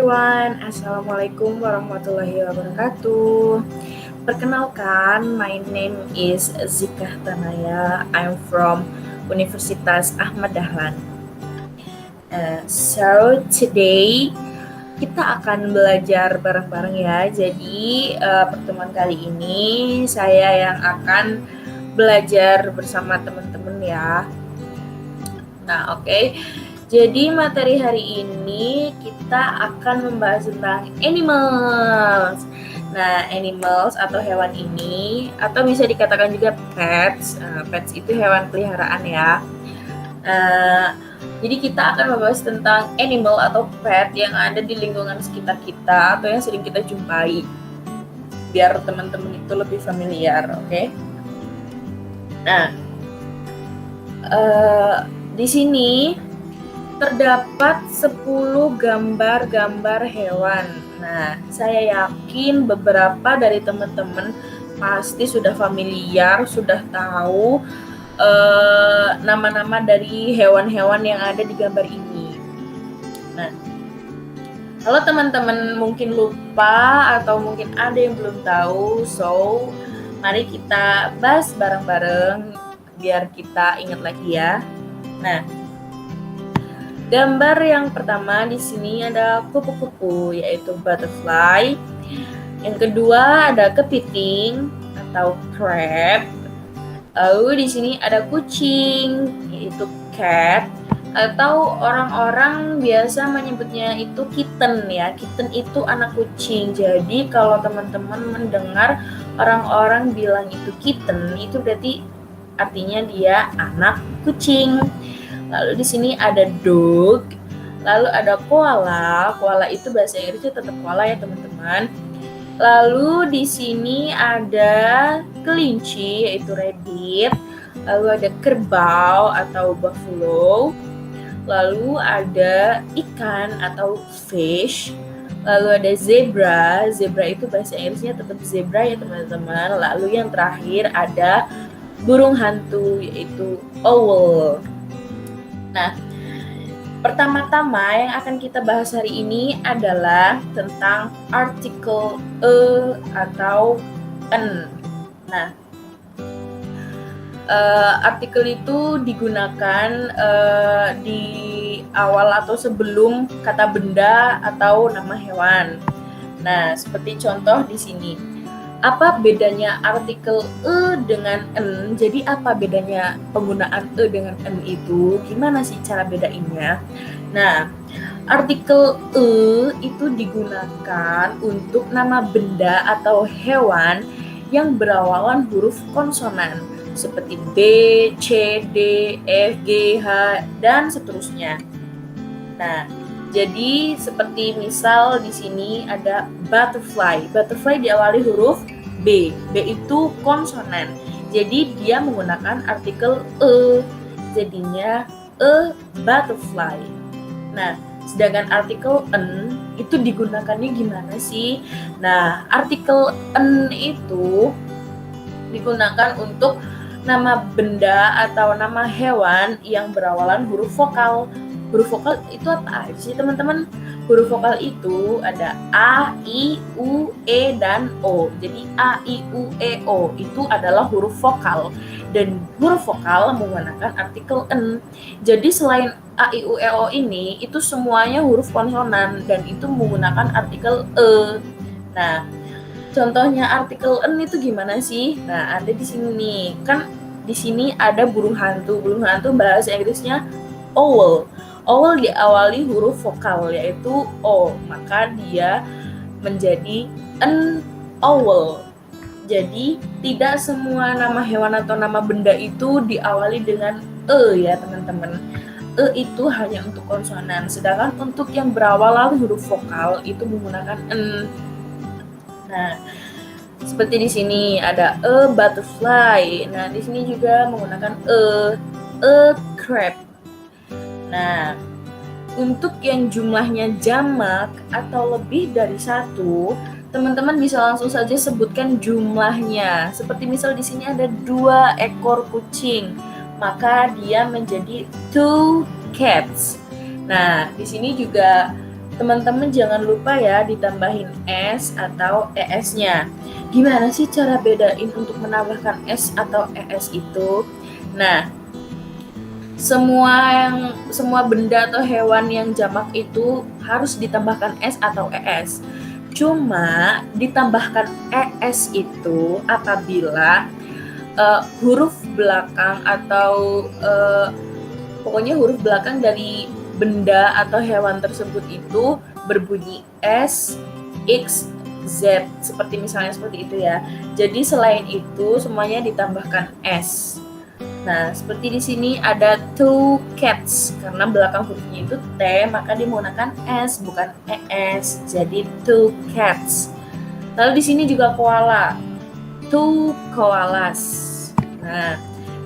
everyone, Assalamualaikum warahmatullahi wabarakatuh. Perkenalkan, my name is Zikah Tanaya. I'm from Universitas Ahmad Dahlan. So today kita akan belajar bareng-bareng ya. Jadi pertemuan kali ini saya yang akan belajar bersama teman-teman ya. Nah, oke. Jadi materi hari ini kita akan membahas tentang animals. Nah, animals atau hewan ini, atau bisa dikatakan juga pets. Pets itu hewan peliharaan ya. Jadi kita akan membahas tentang animal atau pet yang ada di lingkungan sekitar kita atau yang sering kita jumpai. Biar teman-teman itu lebih familiar, oke? Nah, di sini terdapat 10 gambar-gambar hewan. Nah, saya yakin beberapa dari teman-teman pasti sudah familiar, sudah tahu nama-nama dari hewan-hewan yang ada di gambar ini. Nah, kalau teman-teman mungkin lupa atau mungkin ada yang belum tahu, so mari kita bahas bareng-bareng biar kita ingat lagi ya. Nah, gambar yang pertama di sini ada kupu-kupu, yaitu butterfly. Yang kedua ada kepiting atau crab. Lalu di sini ada kucing, yaitu cat, atau orang-orang biasa menyebutnya itu kitten ya. Kitten itu anak kucing. Jadi kalau teman-teman mendengar orang-orang bilang itu kitten, itu berarti artinya dia anak kucing. Lalu di sini ada dog, lalu ada koala. Koala itu bahasa Inggrisnya tetap koala ya teman-teman. Lalu di sini ada kelinci yaitu rabbit, lalu ada kerbau atau buffalo, lalu ada ikan atau fish, lalu ada zebra. Zebra itu bahasa Inggrisnya tetap zebra ya teman-teman. Lalu yang terakhir ada burung hantu yaitu owl. Nah, pertama-tama yang akan kita bahas hari ini adalah tentang artikel atau n. Nah, artikel itu digunakan di awal atau sebelum kata benda atau nama hewan. Nah, seperti contoh di sini. Apa bedanya artikel dengan n? Jadi apa bedanya penggunaan dengan n itu? Gimana sih cara bedainnya? Nah, artikel itu digunakan untuk nama benda atau hewan yang berawalan huruf konsonan seperti B, C, D, F, G, H, dan seterusnya. Nah, jadi seperti misal di sini ada butterfly. Butterfly diawali huruf B. B itu konsonan. Jadi dia menggunakan artikel jadinya a butterfly. Nah, sedangkan artikel n itu digunakannya gimana sih? Nah, artikel n itu digunakan untuk nama benda atau nama hewan yang berawalan huruf vokal. Huruf vokal itu apa aja sih teman-teman? Huruf vokal itu ada A, I, U, E, dan O. Jadi A, I, U, E, O itu adalah huruf vokal. Dan huruf vokal menggunakan artikel N. Jadi selain A, I, U, E, O ini, itu semuanya huruf konsonan. Dan itu menggunakan artikel E. Nah, contohnya artikel N itu gimana sih? Nah, ada di sini nih. Kan di sini ada burung hantu. Burung hantu bahasa Inggrisnya owl. Owl diawali huruf vokal yaitu O, maka dia menjadi an owl. Jadi tidak semua nama hewan atau nama benda itu diawali dengan ya teman-teman. Itu hanya untuk konsonan, sedangkan untuk yang berawalan huruf vokal itu menggunakan n. Nah, seperti di sini ada a butterfly. Nah, di sini juga menggunakan a crab. Nah, untuk yang jumlahnya jamak atau lebih dari satu, teman-teman bisa langsung saja sebutkan jumlahnya. Seperti misal di sini ada 2 ekor kucing, maka dia menjadi 2 cats. Nah, di sini juga Teman-teman jangan lupa ya ditambahin S atau ES-nya. Gimana sih cara bedain untuk menambahkan S atau ES itu? Nah, semua benda atau hewan yang jamak itu harus ditambahkan S atau ES. Cuma ditambahkan ES itu apabila huruf belakang atau pokoknya huruf belakang dari benda atau hewan tersebut itu berbunyi S, X, Z, seperti misalnya seperti itu ya. Jadi selain itu semuanya ditambahkan S. Nah, seperti di sini ada two cats, karena belakang hurufnya itu T, maka dia menggunakan S bukan ES. Jadi two cats. Lalu di sini juga koala, two koalas. Nah,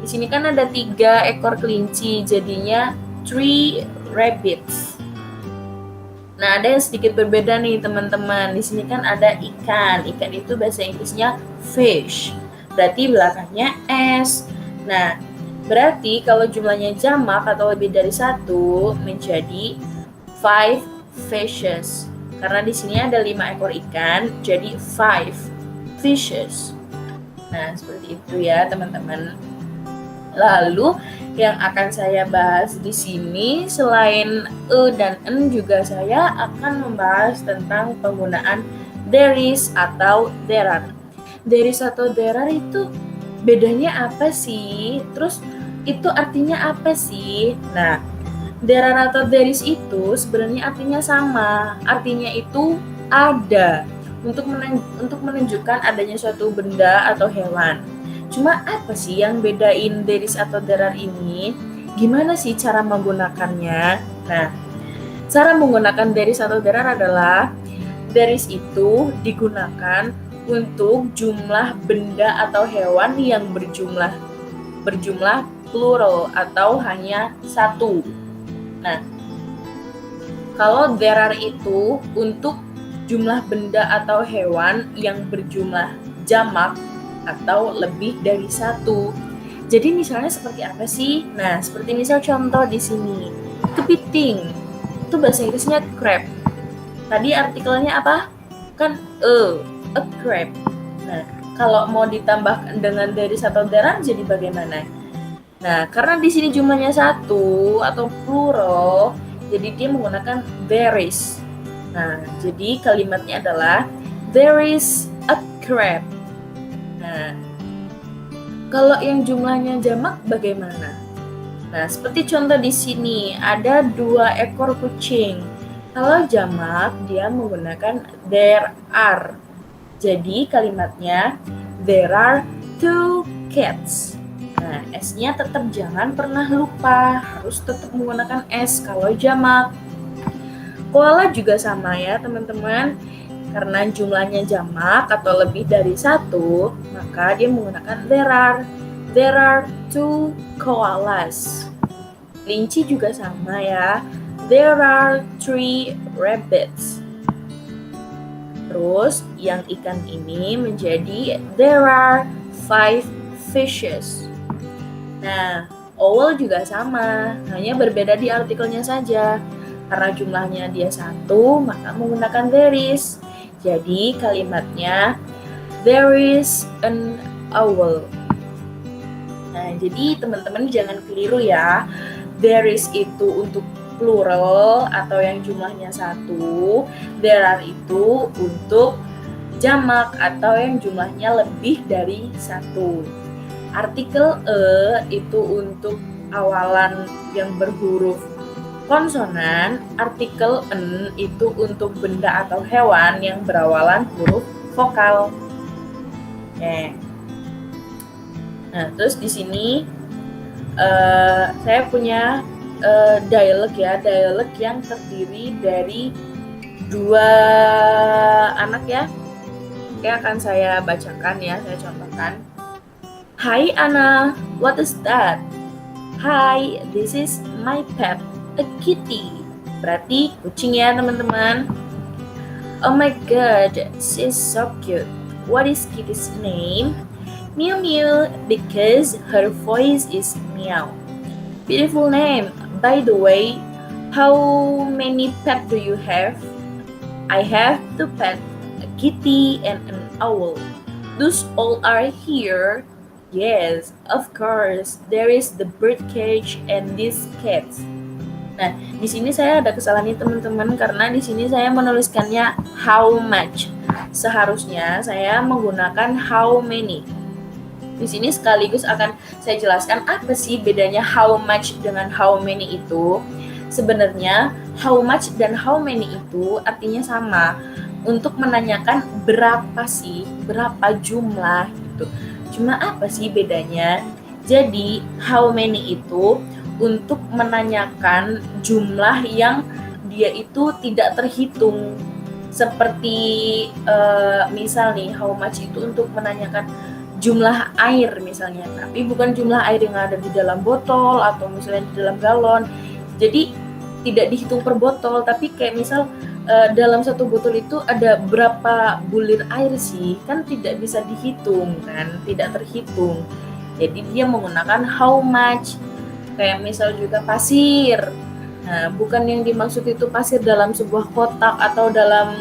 di sini kan ada 3 ekor kelinci, jadinya 3 rabbits. Nah, ada yang sedikit berbeda nih teman-teman. Di sini kan ada ikan. Ikan itu bahasa Inggrisnya fish. Berarti belakangnya S. Nah, berarti kalau jumlahnya jamak atau lebih dari 1 menjadi 5 fishes. Karena di sini ada 5 ekor ikan, jadi 5 fishes. Nah, seperti itu ya, teman-teman. Lalu yang akan saya bahas di sini selain e dan en juga saya akan membahas tentang penggunaan there is atau there are. There is atau there are itu bedanya apa sih? Terus itu artinya apa sih? Nah, there are atau there is itu sebenarnya artinya sama. Artinya itu ada untuk menunjukkan adanya suatu benda atau hewan. Cuma apa sih yang bedain there is atau there are ini? Gimana sih cara menggunakannya? Nah, cara menggunakan there is atau there are adalah there is itu digunakan untuk jumlah benda atau hewan yang berjumlah plural atau hanya satu. Nah, kalau there are itu untuk jumlah benda atau hewan yang berjumlah jamak atau lebih dari 1. Jadi misalnya seperti apa sih? Nah, seperti misal contoh di sini. Kepiting. Itu bahasa Inggrisnya crab. Tadi artikelnya apa? Kan a crab. Nah, kalau mau ditambahkan dengan there is atau there are jadi bagaimana? Nah, karena di sini jumlahnya 1 atau plural, jadi dia menggunakan there is. Nah, jadi kalimatnya adalah there is a crab. Nah, kalau yang jumlahnya jamak bagaimana? Nah, seperti contoh di sini ada 2 ekor kucing. Kalau jamak dia menggunakan there are. Jadi kalimatnya there are 2 cats. Nah, S-nya tetap jangan pernah lupa, harus tetap menggunakan S kalau jamak. Koala juga sama ya teman-teman. Karena jumlahnya jamak atau lebih dari 1, maka dia menggunakan there are. There are 2 koalas. Kelinci juga sama ya. There are 3 rabbits. Terus yang ikan ini menjadi there are 5 fishes. Nah, owl juga sama, hanya berbeda di artikelnya saja. Karena jumlahnya dia 1, maka menggunakan there is. Jadi kalimatnya there is an owl. Nah, jadi teman-teman jangan keliru ya. There is itu untuk plural atau yang jumlahnya 1. There are itu untuk jamak atau yang jumlahnya lebih dari 1. Artikel itu untuk awalan yang berhuruf konsonan, artikel en itu untuk benda atau hewan yang berawalan huruf vokal. Oke. Nah, terus di sini saya punya dialog ya, dialog yang terdiri dari 2 anak ya. Oke, akan saya bacakan ya, saya contohkan. Hi Anna, what is that? Hi, this is my pet. A kitty, berarti kucing ya teman-teman. Oh my god, she's so cute. What is kitty's name? Mew Mew, because her voice is meow. Beautiful name, by the way. How many pets do you have? I have 2 pets, a kitty and an owl. Those all are here? Yes, of course. There is the bird cage and these cats. Nah, di sini saya ada kesalahan nih teman-teman karena di sini saya menuliskannya how much. Seharusnya saya menggunakan how many. Di sini sekaligus akan saya jelaskan apa sih bedanya how much dengan how many itu. Sebenarnya how much dan how many itu artinya sama, untuk menanyakan berapa sih, berapa jumlah gitu. Cuma apa sih bedanya? Jadi how many itu untuk menanyakan jumlah yang dia itu tidak terhitung. Seperti misal nih, how much itu untuk menanyakan jumlah air misalnya, tapi bukan jumlah air yang ada di dalam botol atau misalnya di dalam galon. Jadi tidak dihitung per botol, tapi kayak misal dalam satu botol itu ada berapa bulir air sih, kan tidak bisa dihitung kan, tidak terhitung. Jadi dia menggunakan how much. Kayak misal juga pasir. Nah, bukan yang dimaksud itu pasir dalam sebuah kotak atau dalam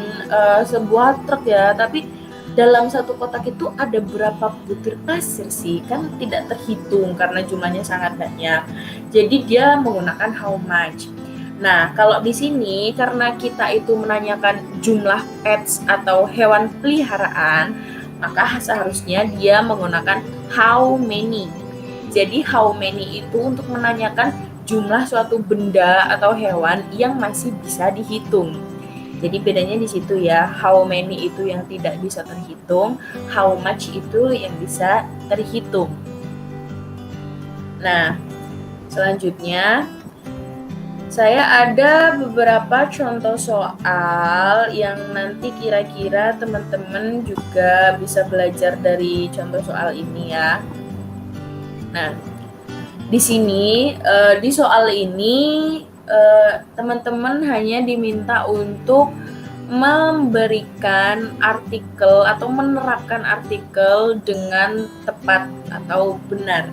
sebuah truk ya, tapi dalam satu kotak itu ada berapa butir pasir sih, kan tidak terhitung karena jumlahnya sangat banyak. Jadi dia menggunakan how much. Nah, kalau di sini karena kita itu menanyakan jumlah pets atau hewan peliharaan, maka seharusnya dia menggunakan how many. Jadi how many itu untuk menanyakan jumlah suatu benda atau hewan yang masih bisa dihitung. Jadi bedanya di situ ya, how many itu yang tidak bisa terhitung, how much itu yang bisa terhitung. Nah, selanjutnya saya ada beberapa contoh soal yang nanti kira-kira teman-teman juga bisa belajar dari contoh soal ini ya. Nah, di sini di soal ini teman-teman hanya diminta untuk memberikan artikel atau menerapkan artikel dengan tepat atau benar.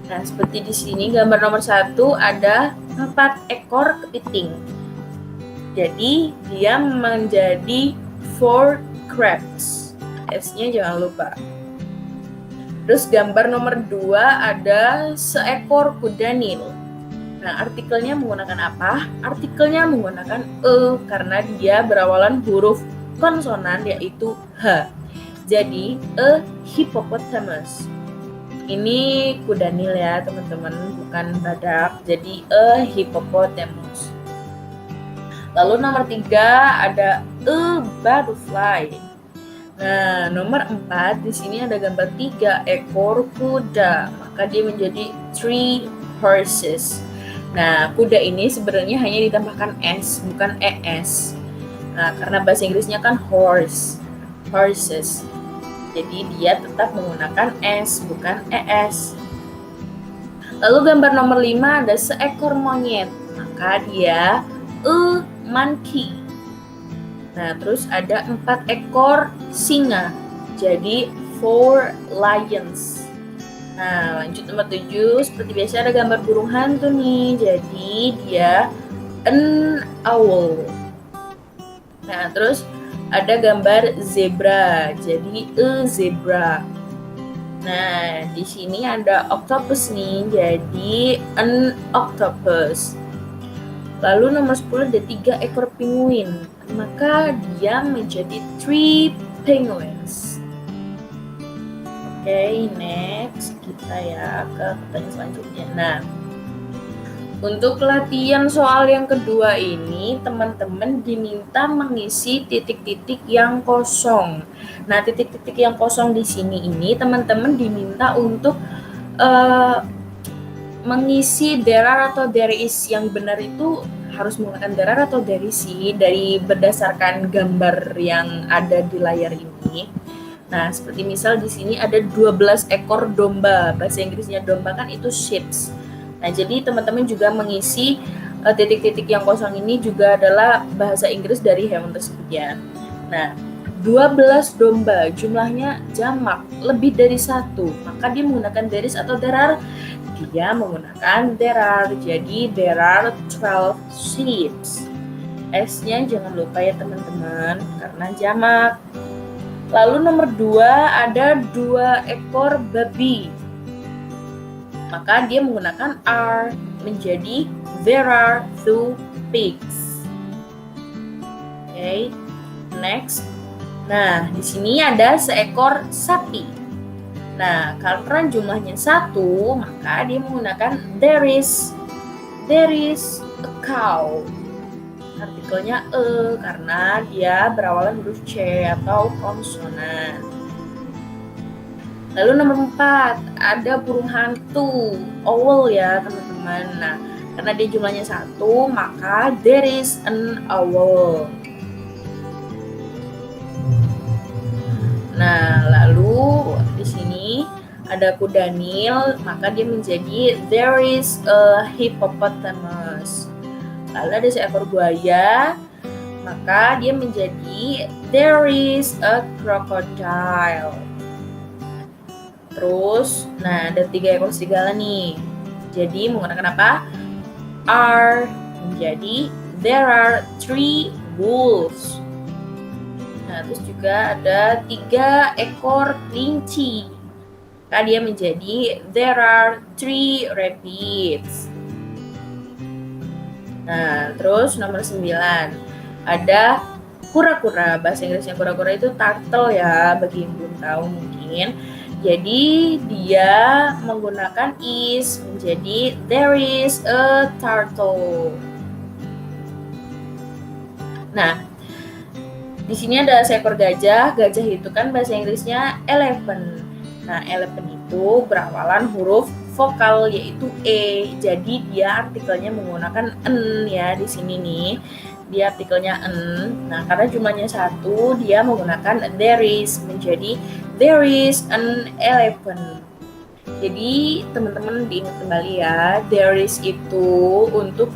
Nah, seperti di sini gambar nomor 1 ada 4 ekor kepiting. Jadi dia menjadi 4 crabs. S-nya jangan lupa. Terus gambar nomor 2 ada seekor kuda Nil. Nah, artikelnya menggunakan apa? Artikelnya menggunakan karena dia berawalan huruf konsonan yaitu H. Jadi a hippopotamus. Ini kuda Nil ya teman-teman, bukan badak. Jadi a hippopotamus. Lalu nomor 3 ada a butterfly. Nah, nomor 4 di sini ada gambar 3 ekor kuda, maka dia menjadi 3 horses. Nah, kuda ini sebenarnya hanya ditambahkan s, bukan es. Nah, karena bahasa Inggrisnya kan horses. Jadi dia tetap menggunakan s, bukan es. Lalu gambar nomor 5 ada seekor monyet, maka dia a monkey. Nah, terus ada 4 ekor singa, jadi 4 lions. Nah, lanjut nomor 7, seperti biasa ada gambar burung hantu nih, jadi dia an owl. Nah, terus ada gambar zebra, jadi a zebra. Nah, di sini ada octopus nih, jadi an octopus. Lalu nomor 10 ada 3 ekor penguin, maka dia menjadi 3 penguins. Oke, next kita ya ke pertanyaan selanjutnya. Nah, untuk latihan soal yang kedua ini, teman-teman diminta mengisi titik-titik yang kosong. Nah, titik-titik yang kosong di sini ini teman-teman diminta untuk mengisi there are atau there is. Yang benar itu harus menggunakan there are atau there is sih, dari berdasarkan gambar yang ada di layar ini. Nah, seperti misal di sini ada 12 ekor domba. Bahasa Inggrisnya domba kan itu sheep. Nah, jadi teman-teman juga mengisi titik-titik yang kosong ini juga adalah bahasa Inggris dari hewan tersebut ya. Nah, 12 domba, jumlahnya jamak, lebih dari satu, maka dia menggunakan there is atau there are? Dia menggunakan there are, jadi there are 12 sheep. S-nya jangan lupa ya teman-teman, karena jamak. Lalu nomor 2, ada 2 ekor babi, maka dia menggunakan are, menjadi there are 2 pigs. Oke, next. Nah, di sini ada seekor sapi. Nah, karena jumlahnya 1, maka dia menggunakan there is a cow. Artikelnya karena dia berawalan huruf C atau konsonan. Lalu nomor 4, ada burung hantu, owl ya teman-teman. Nah, karena dia jumlahnya 1, maka there is an owl. Nah, lalu di sini ada kuda Nil, maka dia menjadi there is a hippopotamus. Lalu ada seekor buaya, maka dia menjadi there is a crocodile. Terus, nah ada 3 ekor serigala nih. Jadi menggunakan apa? Are, menjadi there are 3 wolves. Nah, terus juga ada 3 ekor kelinci. Maka dia menjadi there are 3 rabbits. Nah, terus nomor 9, ada kura-kura. Bahasa Inggrisnya kura-kura itu turtle ya, bagi yang belum tahu mungkin. Jadi dia menggunakan is, menjadi there is a turtle. Nah, di sini ada seekor gajah. Gajah itu kan bahasa Inggrisnya elephant. Nah, elephant itu berawalan huruf vokal yaitu e. Jadi dia artikelnya menggunakan en ya di sini nih. Dia artikelnya en. Nah, karena jumlahnya 1, dia menggunakan there is, menjadi there is an elephant. Jadi teman-teman diingat kembali ya, there is itu untuk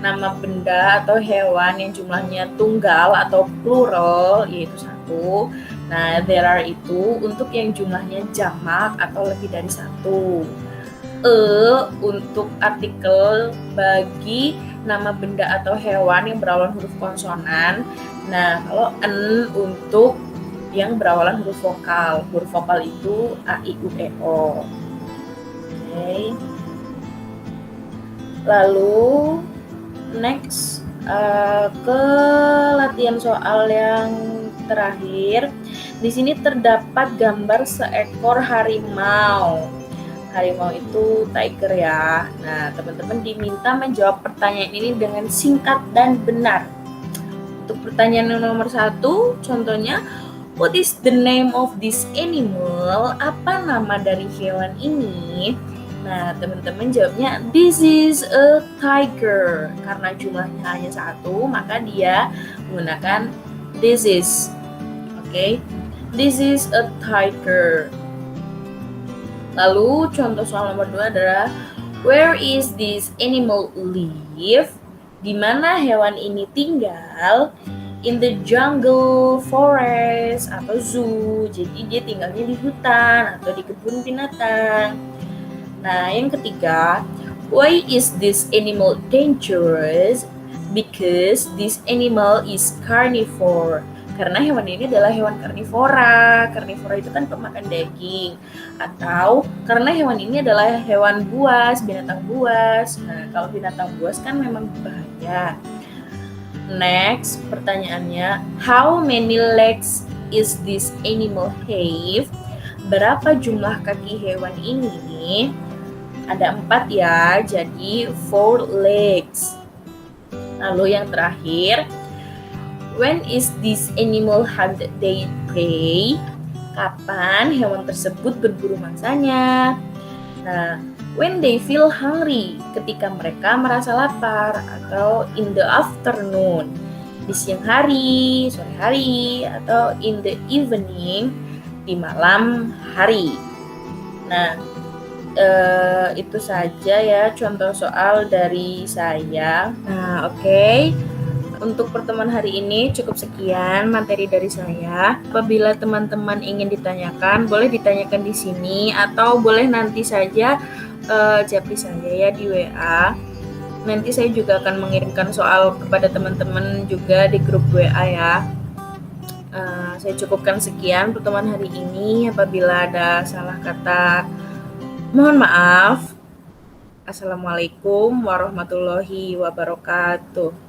nama benda atau hewan yang jumlahnya tunggal atau plural yaitu 1. Nah, there are itu untuk yang jumlahnya jamak atau lebih dari 1. Untuk artikel bagi nama benda atau hewan yang berawalan huruf konsonan. Nah, kalau n untuk yang berawalan huruf vokal. Huruf vokal itu a, i, u, e, o. Oke. Lalu next ke latihan soal yang terakhir. Di sini terdapat gambar seekor harimau. Harimau itu tiger ya. Nah, teman-teman diminta menjawab pertanyaan ini dengan singkat dan benar. Untuk pertanyaan nomor 1, contohnya, what is the name of this animal? Apa nama dari hewan ini? Nah, teman-teman jawabnya this is a tiger. Karena jumlahnya hanya 1, maka dia menggunakan this is. Oke, this is a tiger. Lalu contoh soal nomor 2 adalah where is this animal live? Di mana hewan ini tinggal? In the jungle, forest, atau zoo. Jadi dia tinggalnya di hutan atau di kebun binatang. Nah, yang ketiga, why is this animal dangerous? Because this animal is carnivore. Karena hewan ini adalah hewan karnivora. Karnivora itu kan pemakan daging. Atau karena hewan ini adalah hewan buas, binatang buas. Nah, kalau binatang buas kan memang berbahaya. Next, pertanyaannya, how many legs is this animal have? Berapa jumlah kaki hewan ini? Ada 4 ya, jadi 4 legs. Lalu yang terakhir, when is this animal hunt their prey? Kapan hewan tersebut berburu mangsanya? Nah, when they feel hungry, ketika mereka merasa lapar, atau in the afternoon, di siang hari, sore hari, atau in the evening, di malam hari. Nah, itu saja ya contoh soal dari saya. Nah, oke. Untuk pertemuan hari ini cukup sekian materi dari saya. Apabila teman-teman ingin ditanyakan, boleh ditanyakan di sini atau boleh nanti saja japri saya ya di WA. Nanti saya juga akan mengirimkan soal kepada teman-teman juga di grup WA ya. Saya cukupkan sekian pertemuan hari ini. Apabila ada salah kata, mohon maaf. Assalamualaikum warahmatullahi wabarakatuh.